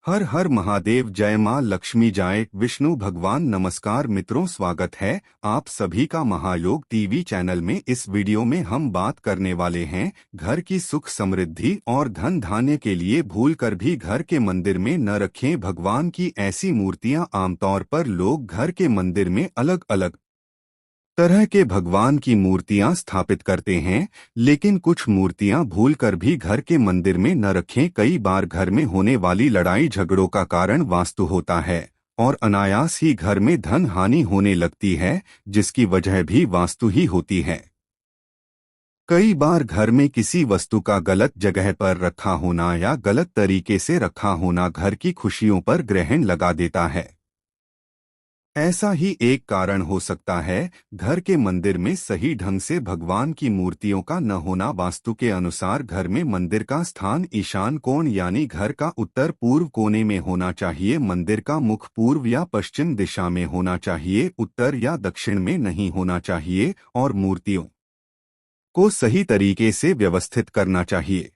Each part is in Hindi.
हर हर महादेव। जय माँ लक्ष्मी जाय विष्णु भगवान। नमस्कार मित्रों, स्वागत है आप सभी का महायोग टीवी चैनल में। इस वीडियो में हम बात करने वाले हैं घर की सुख समृद्धि और धन धान्य के लिए भूल कर भी घर के मंदिर में न रखें भगवान की ऐसी मूर्तियां। आमतौर पर लोग घर के मंदिर में अलग अलग तरह के भगवान की मूर्तियां स्थापित करते हैं, लेकिन कुछ मूर्तियां भूलकर भी घर के मंदिर में न रखें। कई बार घर में होने वाली लड़ाई झगड़ों का कारण वास्तु होता है और अनायास ही घर में धन हानि होने लगती है, जिसकी वजह भी वास्तु ही होती है। कई बार घर में किसी वस्तु का गलत जगह पर रखा होना या गलत तरीके से रखा होना घर की खुशियों पर ग्रहण लगा देता है। ऐसा ही एक कारण हो सकता है घर के मंदिर में सही ढंग से भगवान की मूर्तियों का न होना। वास्तु के अनुसार घर में मंदिर का स्थान ईशान कोण यानी घर का उत्तर पूर्व कोने में होना चाहिए। मंदिर का मुख पूर्व या पश्चिम दिशा में होना चाहिए, उत्तर या दक्षिण में नहीं होना चाहिए। और मूर्तियों को सही तरीके से व्यवस्थित करना चाहिए।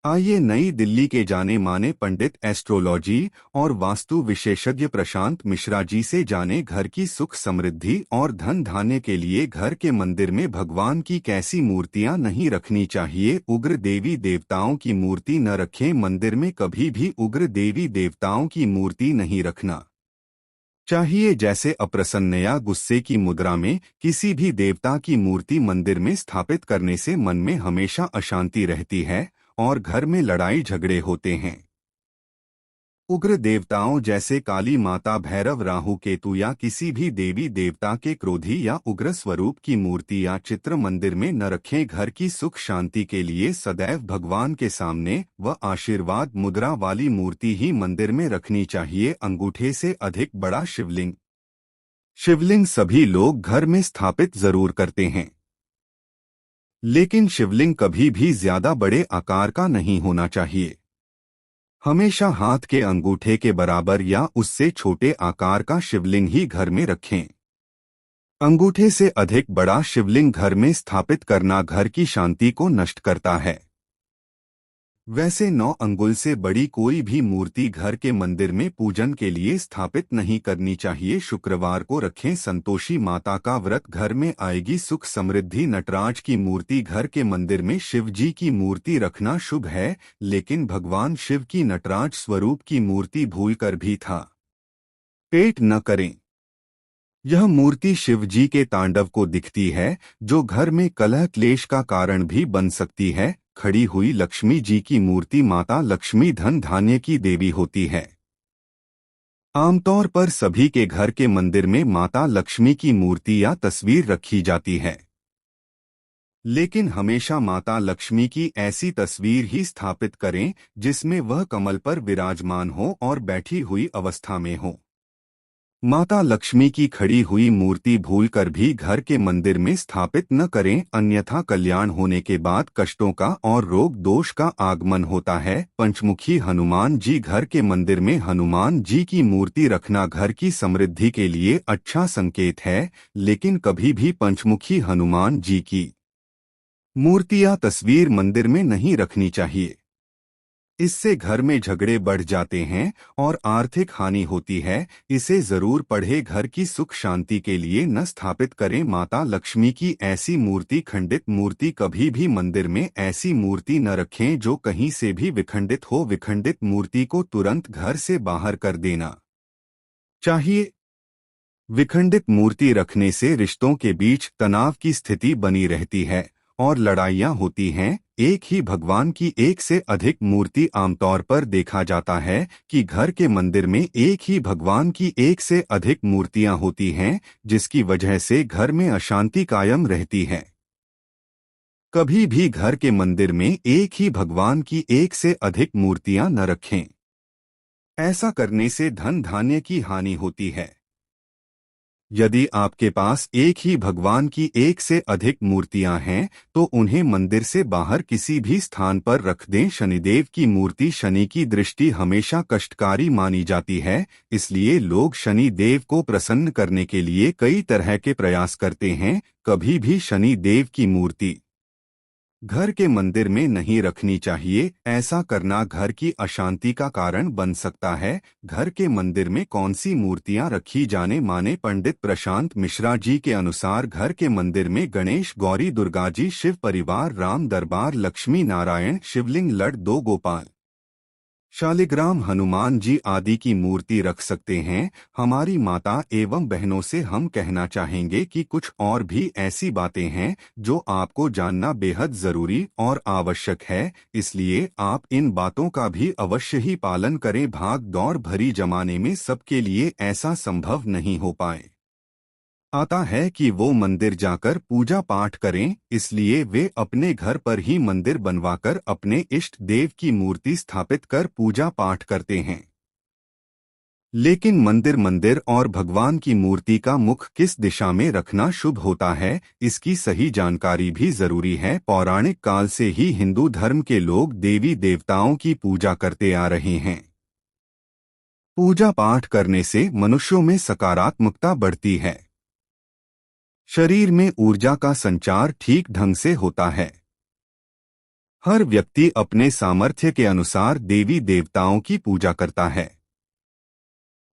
आइए नई दिल्ली के जाने माने पंडित, एस्ट्रोलॉजी और वास्तु विशेषज्ञ प्रशांत मिश्रा जी से जाने घर की सुख समृद्धि और धन धान्य के लिए घर के मंदिर में भगवान की कैसी मूर्तियां नहीं रखनी चाहिए। उग्र देवी देवताओं की मूर्ति न रखें। मंदिर में कभी भी उग्र देवी देवताओं की मूर्ति नहीं रखना चाहिए। जैसे अप्रसन्न या गुस्से की मुद्रा में किसी भी देवता की मूर्ति मंदिर में स्थापित करने से मन में हमेशा अशांति रहती है और घर में लड़ाई झगड़े होते हैं। उग्र देवताओं जैसे काली माता, भैरव, राहु, केतु या किसी भी देवी देवता के क्रोधी या उग्र स्वरूप की मूर्ति या चित्र मंदिर में न रखें। घर की सुख शांति के लिए सदैव भगवान के सामने व आशीर्वाद मुद्रा वाली मूर्ति ही मंदिर में रखनी चाहिए। अंगूठे से अधिक बड़ा शिवलिंग शिवलिंग सभी लोग घर में स्थापित जरूर करते हैं, लेकिन शिवलिंग कभी भी ज्यादा बड़े आकार का नहीं होना चाहिए। हमेशा हाथ के अंगूठे के बराबर या उससे छोटे आकार का शिवलिंग ही घर में रखें। अंगूठे से अधिक बड़ा शिवलिंग घर में स्थापित करना घर की शांति को नष्ट करता है। वैसे 9 अंगुल से बड़ी कोई भी मूर्ति घर के मंदिर में पूजन के लिए स्थापित नहीं करनी चाहिए। शुक्रवार को रखें। संतोषी माता का व्रत घर में आएगी सुख समृद्धि। नटराज की मूर्ति घर के मंदिर में शिव जी की मूर्ति रखना शुभ है, लेकिन भगवान शिव की नटराज स्वरूप की मूर्ति भूलकर भी था पेट न करें। यह मूर्ति शिव जी के तांडव को दिखती है, जो घर में कलह क्लेश का कारण भी बन सकती है। खड़ी हुई लक्ष्मी जी की मूर्ति माता लक्ष्मी धन धान्य की देवी होती है। आमतौर पर सभी के घर के मंदिर में माता लक्ष्मी की मूर्ति या तस्वीर रखी जाती है, लेकिन हमेशा माता लक्ष्मी की ऐसी तस्वीर ही स्थापित करें जिसमें वह कमल पर विराजमान हो और बैठी हुई अवस्था में हो। माता लक्ष्मी की खड़ी हुई मूर्ति भूलकर भी घर के मंदिर में स्थापित न करें, अन्यथा कल्याण होने के बाद कष्टों का और रोग दोष का आगमन होता है। पंचमुखी हनुमान जी घर के मंदिर में हनुमान जी की मूर्ति रखना घर की समृद्धि के लिए अच्छा संकेत है, लेकिन कभी भी पंचमुखी हनुमान जी की मूर्ति या तस्वीर मंदिर में नहीं रखनी चाहिए। इससे घर में झगड़े बढ़ जाते हैं और आर्थिक हानि होती है। इसे जरूर पढ़े। घर की सुख शांति के लिए न स्थापित करें माता लक्ष्मी की ऐसी मूर्ति। खंडित मूर्ति कभी भी मंदिर में ऐसी मूर्ति न रखें जो कहीं से भी विखंडित हो। विखंडित मूर्ति को तुरंत घर से बाहर कर देना चाहिए। विखंडित मूर्ति रखने से रिश्तों के बीच तनाव की स्थिति बनी रहती है और लड़ाइयां होती हैं। एक ही भगवान की एक से अधिक मूर्ति आमतौर पर देखा जाता है कि घर के मंदिर में एक ही भगवान की एक से अधिक मूर्तियां होती हैं, जिसकी वजह से घर में अशांति कायम रहती है। कभी भी घर के मंदिर में एक ही भगवान की एक से अधिक मूर्तियां न रखें। ऐसा करने से धन धान्य की हानि होती है। यदि आपके पास एक ही भगवान की एक से अधिक मूर्तियां हैं, तो उन्हें मंदिर से बाहर किसी भी स्थान पर रख दें। शनिदेव की मूर्ति शनि की दृष्टि हमेशा कष्टकारी मानी जाती है, इसलिए लोग शनि देव को प्रसन्न करने के लिए कई तरह के प्रयास करते हैं। कभी भी शनि देव की मूर्ति घर के मंदिर में नहीं रखनी चाहिए। ऐसा करना घर की अशांति का कारण बन सकता है। घर के मंदिर में कौन सी मूर्तियां रखी जाने माने पंडित प्रशांत मिश्रा जी के अनुसार घर के मंदिर में गणेश, गौरी, दुर्गा जी, शिव परिवार, राम दरबार, लक्ष्मी नारायण, शिवलिंग, लड़, दो गोपाल, शालिग्राम, हनुमान जी आदि की मूर्ति रख सकते हैं। हमारी माता एवं बहनों से हम कहना चाहेंगे कि कुछ और भी ऐसी बातें हैं जो आपको जानना बेहद जरूरी और आवश्यक है, इसलिए आप इन बातों का भी अवश्य ही पालन करें। भाग दौड़ भरी जमाने में सबके लिए ऐसा संभव नहीं हो पाए आता है कि वो मंदिर जाकर पूजा पाठ करें, इसलिए वे अपने घर पर ही मंदिर बनवाकर अपने इष्ट देव की मूर्ति स्थापित कर पूजा पाठ करते हैं। लेकिन मंदिर और भगवान की मूर्ति का मुख किस दिशा में रखना शुभ होता है, इसकी सही जानकारी भी जरूरी है। पौराणिक काल से ही हिंदू धर्म के लोग देवी देवताओं की पूजा करते आ रहे हैं। पूजा पाठ करने से मनुष्यों में सकारात्मकता बढ़ती है, शरीर में ऊर्जा का संचार ठीक ढंग से होता है। हर व्यक्ति अपने सामर्थ्य के अनुसार देवी देवताओं की पूजा करता है।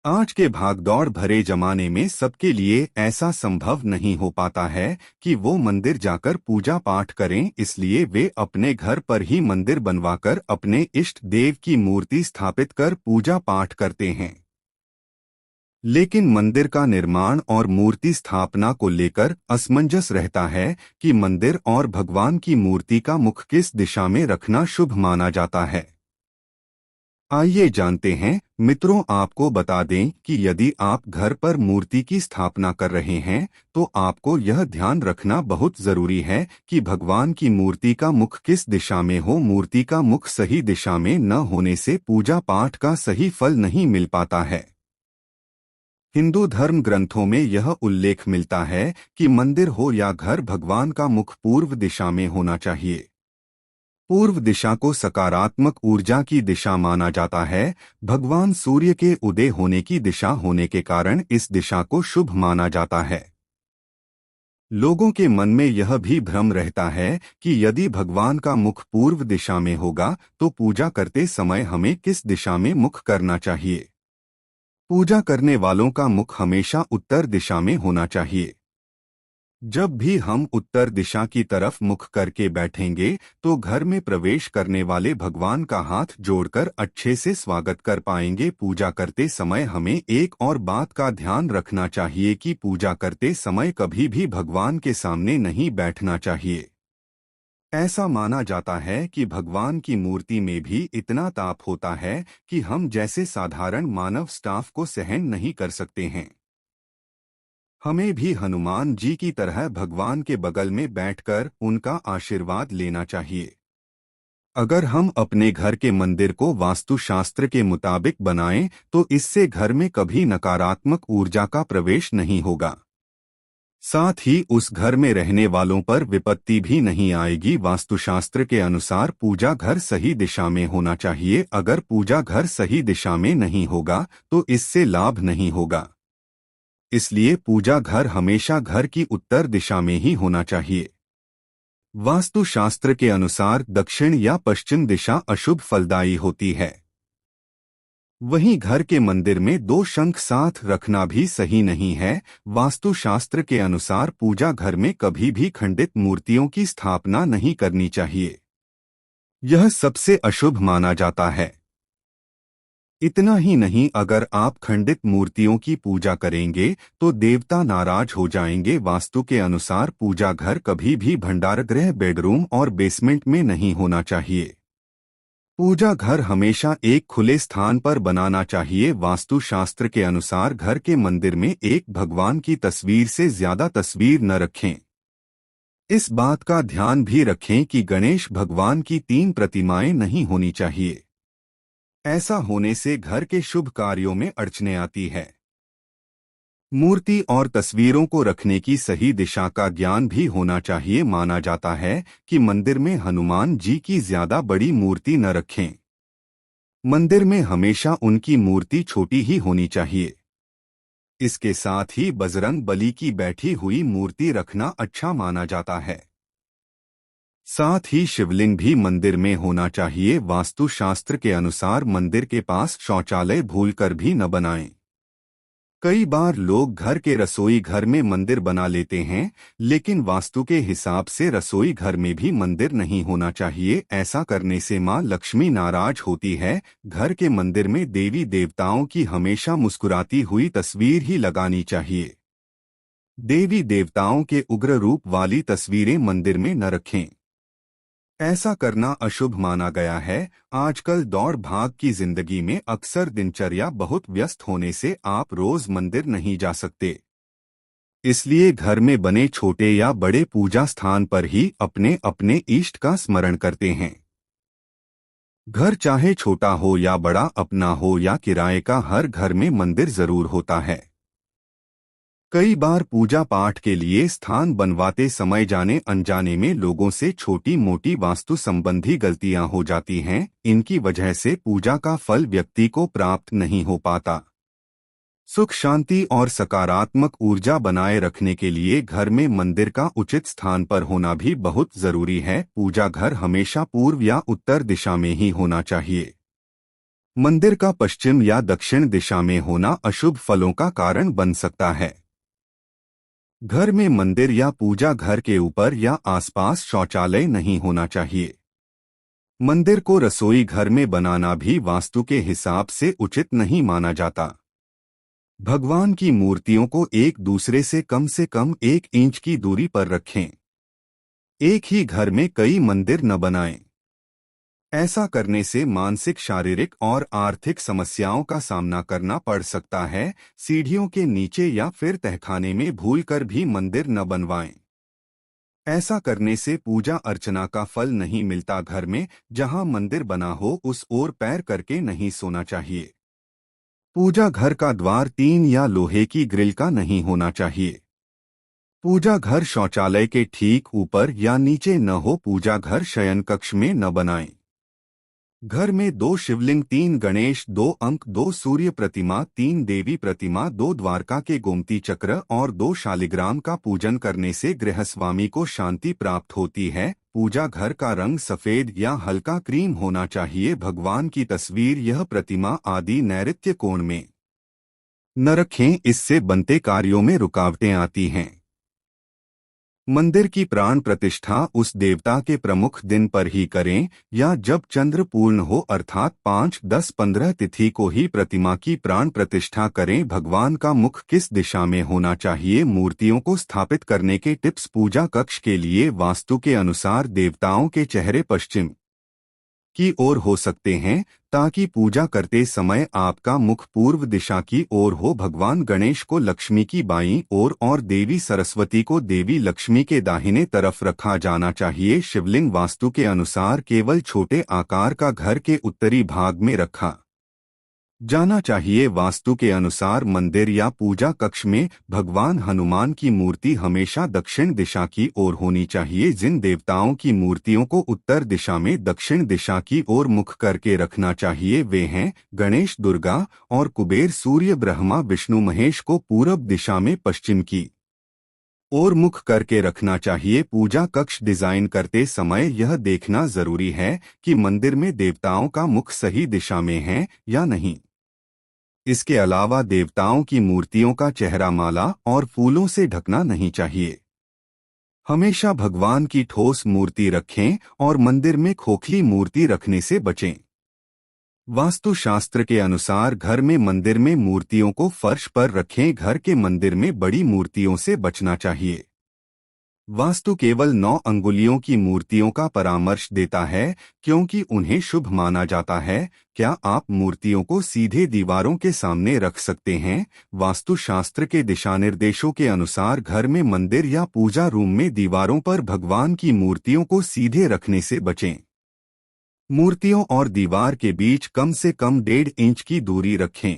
आज के भागदौड़ भरे जमाने में सबके लिए ऐसा संभव नहीं हो पाता है कि वो मंदिर जाकर पूजा पाठ करें, इसलिए वे अपने घर पर ही मंदिर बनवाकर अपने इष्ट देव की मूर्ति स्थापित कर पूजा पाठ करते हैं। लेकिन मंदिर का निर्माण और मूर्ति स्थापना को लेकर असमंजस रहता है कि मंदिर और भगवान की मूर्ति का मुख किस दिशा में रखना शुभ माना जाता है। आइए जानते हैं मित्रों, आपको बता दें कि यदि आप घर पर मूर्ति की स्थापना कर रहे हैं तो आपको यह ध्यान रखना बहुत जरूरी है कि भगवान की मूर्ति का मुख किस दिशा में हो। मूर्ति का मुख सही दिशा में न होने से पूजा पाठ का सही फल नहीं मिल पाता है। हिंदू धर्म ग्रंथों में यह उल्लेख मिलता है कि मंदिर हो या घर, भगवान का मुख पूर्व दिशा में होना चाहिए। पूर्व दिशा को सकारात्मक ऊर्जा की दिशा माना जाता है। भगवान सूर्य के उदय होने की दिशा होने के कारण इस दिशा को शुभ माना जाता है। लोगों के मन में यह भी भ्रम रहता है कि यदि भगवान का मुख पूर्व दिशा में होगा तो पूजा करते समय हमें किस दिशा में मुख करना चाहिए। पूजा करने वालों का मुख हमेशा उत्तर दिशा में होना चाहिए। जब भी हम उत्तर दिशा की तरफ मुख करके बैठेंगे तो घर में प्रवेश करने वाले भगवान का हाथ जोड़कर अच्छे से स्वागत कर पाएंगे। पूजा करते समय हमें एक और बात का ध्यान रखना चाहिए कि पूजा करते समय कभी भी भगवान के सामने नहीं बैठना चाहिए। ऐसा माना जाता है कि भगवान की मूर्ति में भी इतना ताप होता है कि हम जैसे साधारण मानव स्टाफ को सहन नहीं कर सकते हैं। हमें भी हनुमान जी की तरह भगवान के बगल में बैठकर उनका आशीर्वाद लेना चाहिए। अगर हम अपने घर के मंदिर को वास्तुशास्त्र के मुताबिक बनाएं तो इससे घर में कभी नकारात्मक ऊर्जा का प्रवेश नहीं होगा। साथ ही उस घर में रहने वालों पर विपत्ति भी नहीं आएगी। वास्तुशास्त्र के अनुसार पूजा घर सही दिशा में होना चाहिए। अगर पूजा घर सही दिशा में नहीं होगा तो इससे लाभ नहीं होगा। इसलिए पूजा घर हमेशा घर की उत्तर दिशा में ही होना चाहिए। वास्तुशास्त्र के अनुसार दक्षिण या पश्चिम दिशा अशुभ फलदायी होती है। वहीं घर के मंदिर में दो शंख साथ रखना भी सही नहीं है। वास्तुशास्त्र के अनुसार पूजा घर में कभी भी खंडित मूर्तियों की स्थापना नहीं करनी चाहिए। यह सबसे अशुभ माना जाता है। इतना ही नहीं, अगर आप खंडित मूर्तियों की पूजा करेंगे तो देवता नाराज हो जाएंगे। वास्तु के अनुसार पूजा घर कभी भी भंडारगृह, बेडरूम और बेसमेंट में नहीं होना चाहिए। पूजा घर हमेशा एक खुले स्थान पर बनाना चाहिए। वास्तुशास्त्र के अनुसार घर के मंदिर में एक भगवान की तस्वीर से ज्यादा तस्वीर न रखें। इस बात का ध्यान भी रखें कि गणेश भगवान की 3 प्रतिमाएं नहीं होनी चाहिए। ऐसा होने से घर के शुभ कार्यों में अड़चने आती है। मूर्ति और तस्वीरों को रखने की सही दिशा का ज्ञान भी होना चाहिए। माना जाता है कि मंदिर में हनुमान जी की ज्यादा बड़ी मूर्ति न रखें। मंदिर में हमेशा उनकी मूर्ति छोटी ही होनी चाहिए। इसके साथ ही बजरंग बली की बैठी हुई मूर्ति रखना अच्छा माना जाता है। साथ ही शिवलिंग भी मंदिर में होना चाहिए। वास्तुशास्त्र के अनुसार मंदिर के पास शौचालय भूलकर भी न बनाएं। कई बार लोग घर के रसोई घर में मंदिर बना लेते हैं, लेकिन वास्तु के हिसाब से रसोई घर में भी मंदिर नहीं होना चाहिए। ऐसा करने से मां लक्ष्मी नाराज होती है। घर के मंदिर में देवी देवताओं की हमेशा मुस्कुराती हुई तस्वीर ही लगानी चाहिए। देवी देवताओं के उग्र रूप वाली तस्वीरें मंदिर में न रखें। ऐसा करना अशुभ माना गया है। आजकल दौड़ भाग की जिंदगी में अक्सर दिनचर्या बहुत व्यस्त होने से आप रोज मंदिर नहीं जा सकते। इसलिए घर में बने छोटे या बड़े पूजा स्थान पर ही अपने अपने इष्ट का स्मरण करते हैं। घर चाहे छोटा हो या बड़ा, अपना हो या किराए का, हर घर में मंदिर जरूर होता है। कई बार पूजा पाठ के लिए स्थान बनवाते समय जाने अनजाने में लोगों से छोटी मोटी वास्तु संबंधी गलतियां हो जाती हैं। इनकी वजह से पूजा का फल व्यक्ति को प्राप्त नहीं हो पाता। सुख शांति और सकारात्मक ऊर्जा बनाए रखने के लिए घर में मंदिर का उचित स्थान पर होना भी बहुत जरूरी है। पूजा घर हमेशा पूर्व या उत्तर दिशा में ही होना चाहिए। मंदिर का पश्चिम या दक्षिण दिशा में होना अशुभ फलों का कारण बन सकता है। घर में मंदिर या पूजा घर के ऊपर या आसपास शौचालय नहीं होना चाहिए। मंदिर को रसोई घर में बनाना भी वास्तु के हिसाब से उचित नहीं माना जाता। भगवान की मूर्तियों को एक दूसरे से कम 1 इंच की दूरी पर रखें। एक ही घर में कई मंदिर न बनाएं। ऐसा करने से मानसिक, शारीरिक और आर्थिक समस्याओं का सामना करना पड़ सकता है। सीढ़ियों के नीचे या फिर तहखाने में भूलकर भी मंदिर न बनवाएं। ऐसा करने से पूजा अर्चना का फल नहीं मिलता। घर में जहां मंदिर बना हो उस ओर पैर करके नहीं सोना चाहिए। पूजा घर का द्वार 3 या लोहे की ग्रिल का नहीं होना चाहिए। पूजा घर शौचालय के ठीक ऊपर या नीचे न हो। पूजा घर शयन कक्ष में न बनाएं। घर में 2 शिवलिंग, 3 गणेश, 2 अंक, 2 सूर्य प्रतिमा, 3 देवी प्रतिमा, 2 द्वारका के गोमती चक्र और 2 शालिग्राम का पूजन करने से गृहस्वामी को शांति प्राप्त होती है। पूजा घर का रंग सफेद या हल्का क्रीम होना चाहिए। भगवान की तस्वीर, यह प्रतिमा आदि नैऋत्य कोण में न रखें, इससे बनते कार्यों में रुकावटें आती हैं। मंदिर की प्राण प्रतिष्ठा उस देवता के प्रमुख दिन पर ही करें या जब चंद्र पूर्ण हो, अर्थात 5, 10, 15 तिथि को ही प्रतिमा की प्राण प्रतिष्ठा करें। भगवान का मुख किस दिशा में होना चाहिए? मूर्तियों को स्थापित करने के टिप्स। पूजा कक्ष के लिए वास्तु के अनुसार देवताओं के चेहरे पश्चिम की ओर हो सकते हैं, ताकि पूजा करते समय आपका मुख पूर्व दिशा की ओर हो। भगवान गणेश को लक्ष्मी की बाईं ओर और देवी सरस्वती को देवी लक्ष्मी के दाहिने तरफ रखा जाना चाहिए। शिवलिंग वास्तु के अनुसार केवल छोटे आकार का घर के उत्तरी भाग में रखा जाना चाहिए। वास्तु के अनुसार मंदिर या पूजा कक्ष में भगवान हनुमान की मूर्ति हमेशा दक्षिण दिशा की ओर होनी चाहिए। जिन देवताओं की मूर्तियों को उत्तर दिशा में दक्षिण दिशा की ओर मुख करके रखना चाहिए वे हैं गणेश, दुर्गा और कुबेर। सूर्य, ब्रह्मा, विष्णु, महेश को पूरब दिशा में पश्चिम की ओर मुख करके रखना चाहिए। पूजा कक्ष डिजाइन करते समय यह देखना जरूरी है कि मंदिर में देवताओं का मुख सही दिशा में है या नहीं। इसके अलावा देवताओं की मूर्तियों का चेहरा माला और फूलों से ढकना नहीं चाहिए। हमेशा भगवान की ठोस मूर्ति रखें और मंदिर में खोखली मूर्ति रखने से बचें। वास्तुशास्त्र के अनुसार घर में मंदिर में मूर्तियों को फर्श पर रखें। घर के मंदिर में बड़ी मूर्तियों से बचना चाहिए। वास्तु केवल 9 अंगुलियों की मूर्तियों का परामर्श देता है, क्योंकि उन्हें शुभ माना जाता है। क्या आप मूर्तियों को सीधे दीवारों के सामने रख सकते हैं? वास्तुशास्त्र के दिशानिर्देशों के अनुसार घर में मंदिर या पूजा रूम में दीवारों पर भगवान की मूर्तियों को सीधे रखने से बचें। मूर्तियों और दीवार के बीच कम से कम 1.5 इंच की दूरी रखें।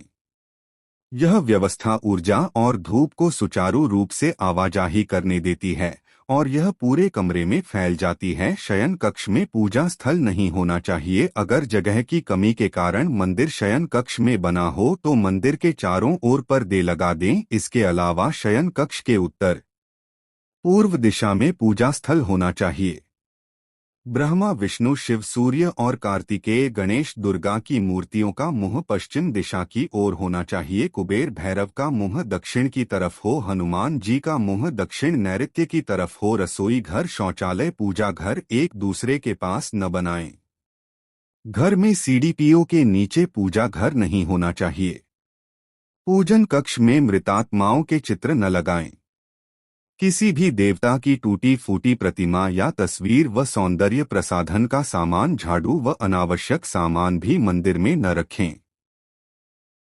यह व्यवस्था ऊर्जा और धूप को सुचारू रूप से आवाजाही करने देती है और यह पूरे कमरे में फैल जाती है। शयन कक्ष में पूजा स्थल नहीं होना चाहिए। अगर जगह की कमी के कारण मंदिर शयन कक्ष में बना हो तो मंदिर के चारों ओर पर्दे लगा दें। इसके अलावा शयन कक्ष के उत्तर पूर्व दिशा में पूजा स्थल होना चाहिए। ब्रह्मा विष्णु शिव सूर्य और कार्तिकेय गणेश दुर्गा की मूर्तियों का मुंह पश्चिम दिशा की ओर होना चाहिए। कुबेर भैरव का मुंह दक्षिण की तरफ हो। हनुमान जी का मुंह दक्षिण नैऋत्य की तरफ हो। रसोई घर शौचालय पूजा घर एक दूसरे के पास न बनाएं। घर में सीढ़ीपीओ के नीचे पूजा घर नहीं होना चाहिए। पूजन कक्ष में मृतात्माओं के चित्र न लगाएं। किसी भी देवता की टूटी फूटी प्रतिमा या तस्वीर व सौंदर्य प्रसाधन का सामान झाड़ू व अनावश्यक सामान भी मंदिर में न रखें।